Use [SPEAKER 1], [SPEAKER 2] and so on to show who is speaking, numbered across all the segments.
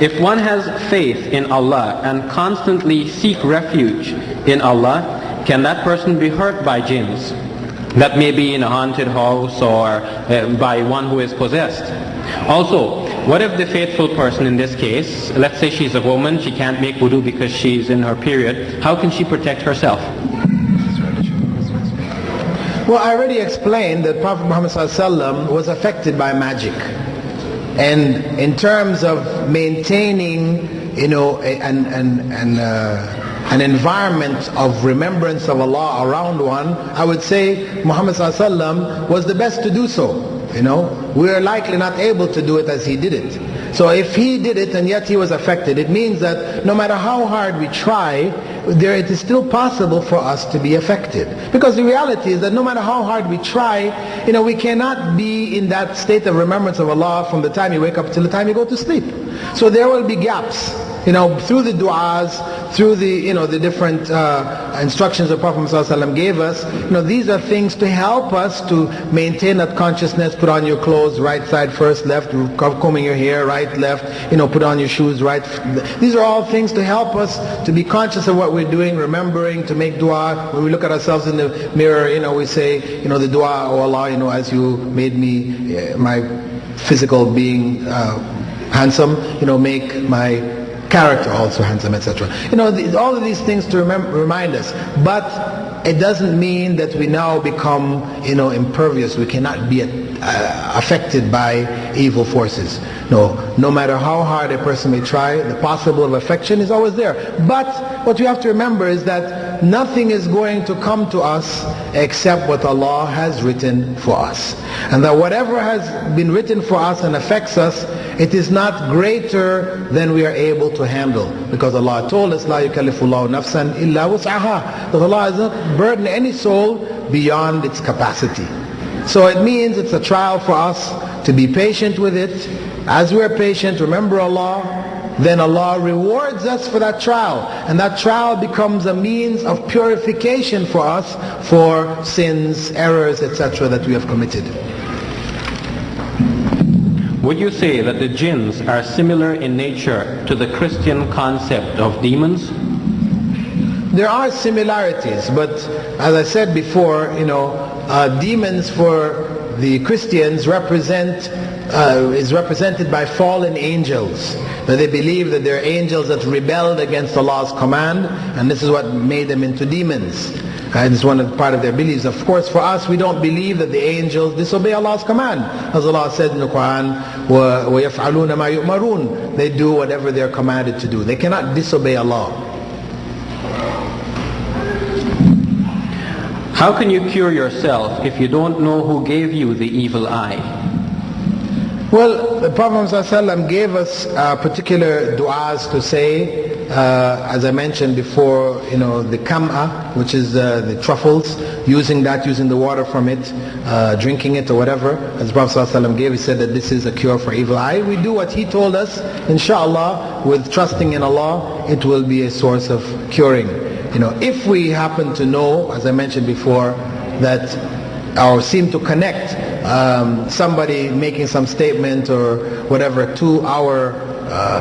[SPEAKER 1] if one has faith in Allah and constantly seek refuge in Allah, can that person be hurt by jinns? That may be in a haunted house or by one who is possessed. Also, what if the faithful person in this case, let's say she's a woman, she can't make wudu because she's in her period, how can she protect herself?
[SPEAKER 2] Well, I already explained that Prophet Muhammad ﷺ was affected by magic. And in terms of maintaining, an environment of remembrance of Allah around one, I would say Muhammad ﷺ was the best to do so. We are likely not able to do it as he did it. So if he did it and yet he was affected, it means that no matter how hard we try, it is still possible for us to be affected. Because the reality is that no matter how hard we try, we cannot be in that state of remembrance of Allah from the time you wake up till the time you go to sleep. So there will be gaps. Through the du'as, through the different instructions the Prophet ﷺ gave us, these are things to help us to maintain that consciousness. Put on your clothes, right side first, left, combing your hair, right, left, put on your shoes, right. These are all things to help us to be conscious of what we're doing, remembering to make dua. When we look at ourselves in the mirror, we say, the dua, oh Allah, as you made me, my physical being handsome, make my character also handsome, etc. All of these things to remind us. But it doesn't mean that we now become, impervious. We cannot be affected by evil forces. No matter how hard a person may try, the possible of affection is always there. But what we have to remember is that nothing is going to come to us except what Allah has written for us. And that whatever has been written for us and affects us, it is not greater than we are able to handle. Because Allah told us, لا يكلف الله نفسا إلا وسعها. That Allah has not burdened any soul beyond its capacity. So it means it's a trial for us to be patient with it. As we are patient, remember Allah, then Allah rewards us for that trial. And that trial becomes a means of purification for us for sins, errors, etc. that we have committed.
[SPEAKER 1] Would you say that the jinns are similar in nature to the Christian concept of demons?
[SPEAKER 2] There are similarities, but as I said before, demons for the Christians is represented by fallen angels. That they believe that they're angels that rebelled against Allah's command, and this is what made them into demons. And it's part of their beliefs. Of course, for us, we don't believe that the angels disobey Allah's command. As Allah said in the Quran, وَيَفْعَلُونَ مَا يُؤْمَرُونَ. They do whatever they're commanded to do. They cannot disobey Allah.
[SPEAKER 1] How can you cure yourself if you don't know who gave you the evil eye?
[SPEAKER 2] Well, the Prophet ﷺ gave us particular du'as to say, as I mentioned before, the kam'a, which is the truffles, using the water from it, drinking it or whatever. As the Prophet ﷺ gave, he said that this is a cure for evil eye. We do what he told us, inshallah, with trusting in Allah, it will be a source of curing. If we happen to know, as I mentioned before, that or seem to connect somebody making some statement or whatever to our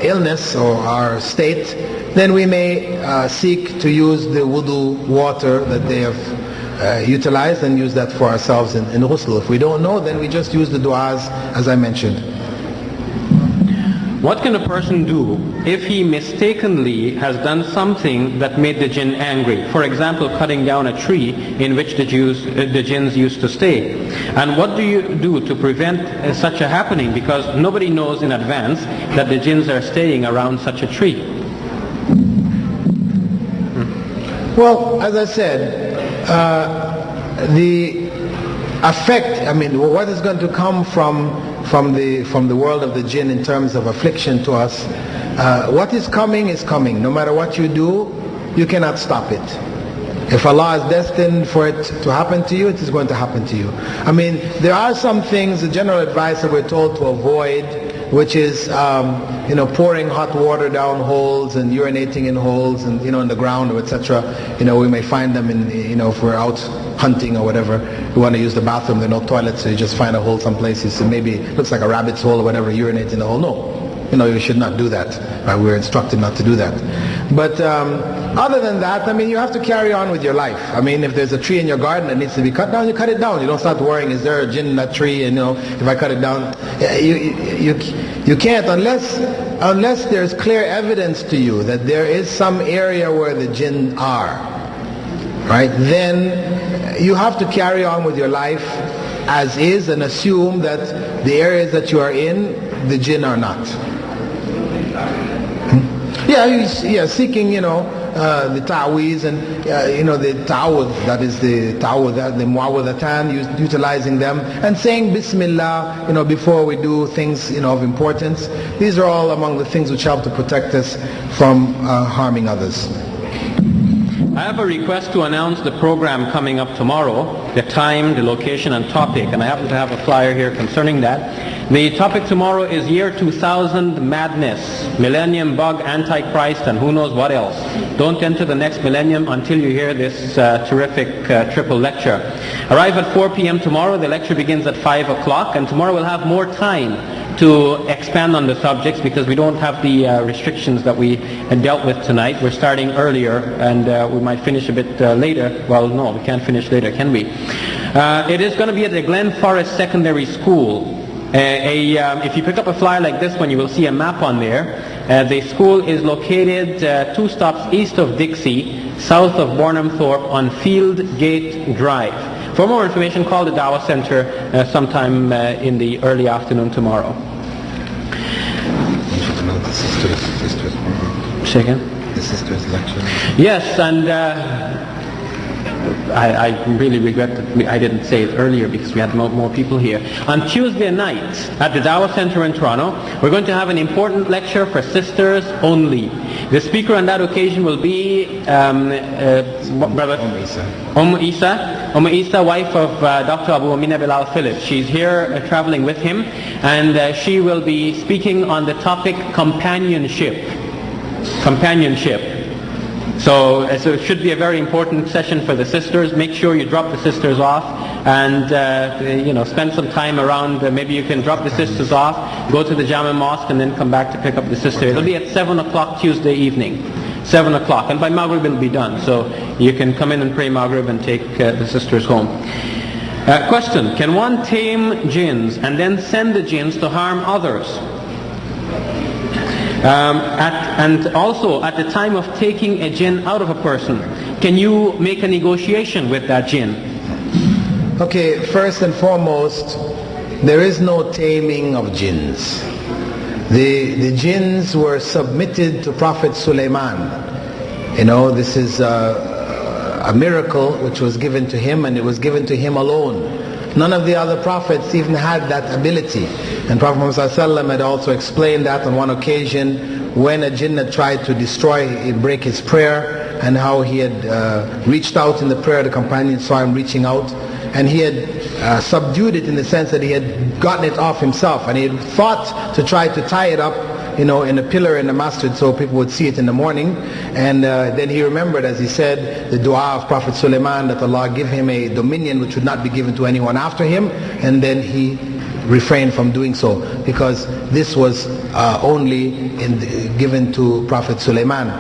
[SPEAKER 2] illness or our state, then we may seek to use the wudu water that they have utilized and use that for ourselves in ghusl. If we don't know, then we just use the du'as as I mentioned.
[SPEAKER 1] What can a person do if he mistakenly has done something that made the jinn angry? For example, cutting down a tree in which the jinns used to stay. And what do you do to prevent such a happening? Because nobody knows in advance that the jinns are staying around such a tree.
[SPEAKER 2] Well, as I said, the effect, what is going to come from the world of the jinn in terms of affliction to us, what is coming. No matter what you do, you cannot stop it. If Allah is destined for it to happen to you, it is going to happen to you. There are some things, the general advice that we're told to avoid, which is pouring hot water down holes and urinating in holes and in the ground, etc. We may find them in if we're out hunting or whatever, we want to use the bathroom, there are no toilets, so you just find a hole someplace, you see maybe it looks like a rabbit's hole or whatever, urinate in the hole. No. you should not do that. Right? We're instructed not to do that. But other than that, you have to carry on with your life. If there's a tree in your garden that needs to be cut down, you cut it down. You don't start worrying, is there a jinn in that tree? And if I cut it down, you can't unless there's clear evidence to you that there is some area where the jinn are. Right? Then you have to carry on with your life as is and assume that the areas that you are in, the jinn are not. Seeking, the ta'weez and, the ta'awudh, that is the ta'awudh, the mu'awwadhatan, utilizing them, and saying Bismillah, before we do things, of importance. These are all among the things which help to protect us from harming others.
[SPEAKER 1] I have a request to announce the program coming up tomorrow, the time, the location, and topic, and I happen to have a flyer here concerning that. The topic tomorrow is Year 2000 Madness, Millennium Bug, Antichrist, and who knows what else. Don't enter the next millennium until you hear this terrific triple lecture. Arrive at 4 p.m. tomorrow. The lecture begins at 5 o'clock, and tomorrow we'll have more time to expand on the subjects because we don't have the restrictions that we dealt with tonight. We're starting earlier, and we might finish a bit later. Well, no, we can't finish later, can we? It is going to be at the Glen Forest Secondary School. If you pick up a flyer like this one, you will see a map on there. The school is located 2 stops east of Dixie, south of Bornhamthorpe on Field Gate Drive. For more information, call the Dawah Center sometime in the early afternoon tomorrow. Second?
[SPEAKER 2] The sisters' lecture.
[SPEAKER 1] Yes, and I really regret that I didn't say it earlier because we had more people here. On Tuesday night at the Dawah Center in Toronto, we're going to have an important lecture for sisters only. The speaker on that occasion will be Brother Isa, wife of Dr. Abu Amina Bilal Phillips. She's here traveling with him, and she will be speaking on the topic companionship. So it should be a very important session for the sisters. Make sure you drop the sisters off and spend some time around. Maybe you can drop the sisters off, go to the Jama Mosque, and then come back to pick up the sister. It'll be at 7 o'clock Tuesday evening. 7 o'clock. And by Maghrib it'll be done. So you can come in and pray Maghrib and take the sisters home. Question. Can one tame jinns and then send the jinns to harm others? And also, at the time of taking a jinn out of a person, can you make a negotiation with that jinn?
[SPEAKER 2] Okay, first and foremost, there is no taming of jinns. The jinns were submitted to Prophet Sulaiman. This is a miracle which was given to him, and it was given to him alone. None of the other prophets even had that ability. And Prophet Muhammad ﷺ had also explained that on one occasion when a jinn had tried to break his prayer, and how he had reached out in the prayer. The companion saw him reaching out, and he had subdued it in the sense that he had gotten it off himself, and he had thought to try to tie it up in a pillar in the masjid so people would see it in the morning. And then he remembered, as he said, the dua of Prophet Sulaiman, that Allah give him a dominion which would not be given to anyone after him, and then he refrained from doing so, because this was only given to Prophet Sulaiman.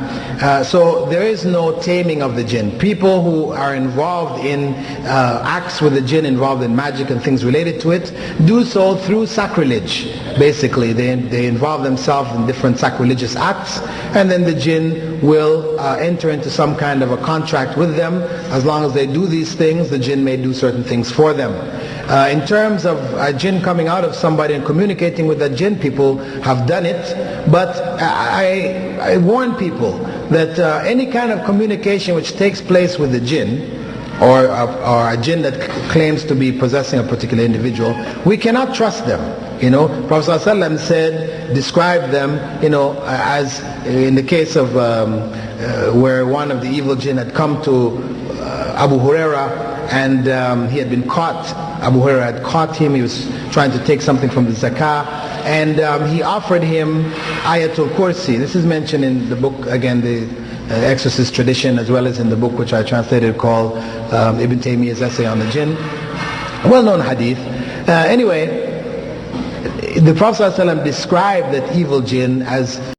[SPEAKER 2] So there is no taming of the jinn. People who are involved in acts with the jinn, involved in magic and things related to it, do so through sacrilege. Basically, they involve themselves in different sacrilegious acts, and then the jinn will enter into some kind of a contract with them. As long as they do these things, the jinn may do certain things for them. In terms of a jinn coming out of somebody and communicating with that jinn, people have done it, but I warn people that any kind of communication which takes place with the jinn, or a jinn that claims to be possessing a particular individual, we cannot trust them. Prophet ﷺ said, described them, as in the case of where one of the evil jinn had come to Abu Huraira, and he had been caught. Abu Huraira had caught him. He was trying to take something from the zakah, and he offered him Ayatul Kursi. This is mentioned in the book, again, the exorcist tradition, as well as in the book which I translated called Ibn Taymiyyah's essay on the jinn, well-known hadith. Anyway, The Prophet ﷺ described that evil jinn as